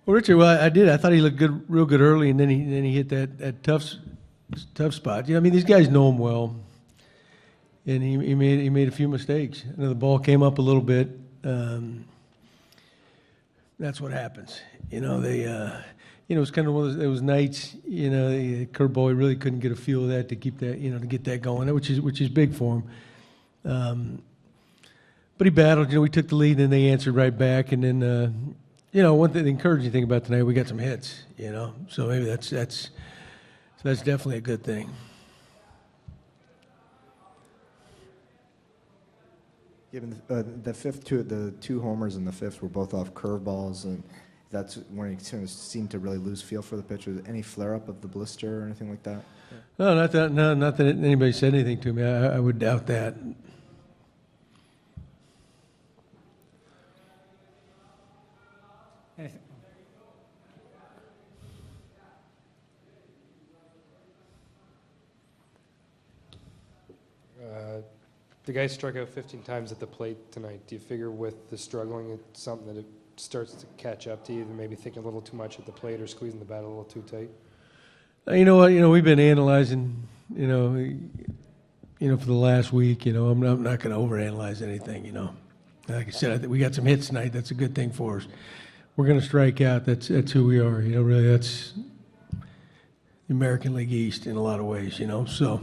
Well, Richard, I did. I thought he looked good, real good early, and then he hit that tough spot. I mean, these guys know him well, and he made a few mistakes. The ball came up a little bit. That's what happens. It was kind of one of those nights. The curveball, he really couldn't get a feel of that to keep that, to get that going, which is big for him. But he battled. We took the lead, and they answered right back, and then. One thing, the encouraging thing about tonight, we got some hits. So maybe that's definitely a good thing. Given the two homers in the fifth were both off curveballs, and that's when he seemed to really lose feel for the pitcher. Any flare-up of the blister or anything like that? No, not that anybody said anything to me. I would doubt that. The guy struck out 15 times at the plate tonight. Do you figure with the struggling, it's something that it starts to catch up to you, maybe thinking a little too much at the plate or squeezing the bat a little too tight? You know what? We've been analyzing, for the last week. I'm not going to overanalyze anything. Like I said, I think we got some hits tonight. That's a good thing for us. We're going to strike out. That's who we are. Really, that's the American League East in a lot of ways. So.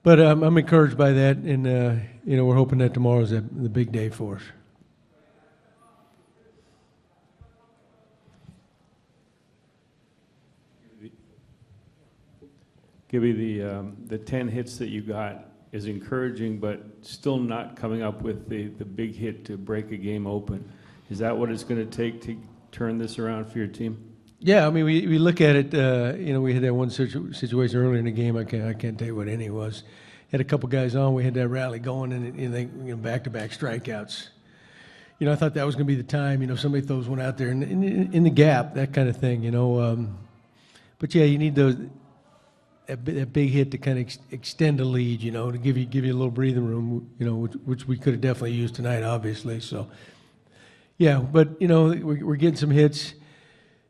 But I'm encouraged by that, and we're hoping that tomorrow's the big day for us. Gibby, the 10 hits that you got is encouraging, but still not coming up with the big hit to break a game open. Is that what it's going to take to turn this around for your team? Yeah, I mean, we look at it. We had that one situation earlier in the game. I can't tell you what inning it was. Had a couple guys on. We had that rally going, and they back-to-back strikeouts. I thought that was going to be the time. Somebody throws one out there in the gap, that kind of thing. But yeah, you need that big hit to kind of extend the lead. To give you a little breathing room. Which we could have definitely used tonight, obviously. So yeah, but we're getting some hits.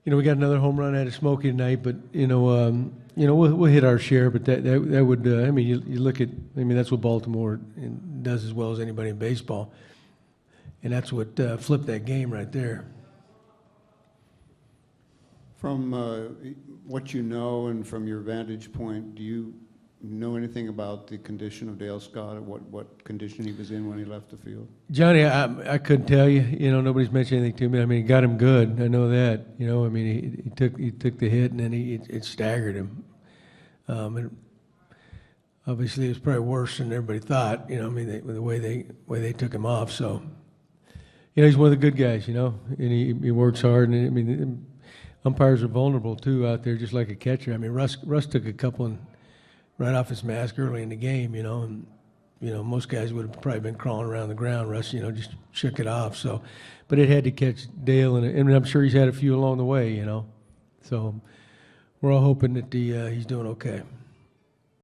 We got another home run out of Smokey tonight, but we'll hit our share. But that would you look at that's what Baltimore does as well as anybody in baseball, and that's what flipped that game right there. From what you know and from your vantage point, do you know anything about the condition of Dale Scott? What condition he was in when he left the field? Johnny, I couldn't tell you. Nobody's mentioned anything to me. He got him good. I know that. He took the hit and then it staggered him. And obviously, it was probably worse than everybody thought. The way they took him off. So, he's one of the good guys. And he works hard. And umpires are vulnerable too out there, just like a catcher. Russ took a couple right off his mask early in the game, and most guys would have probably been crawling around the ground. Russ, just shook it off. So, but it had to catch Dale, and I'm sure he's had a few along the way, So we're all hoping that he's doing okay.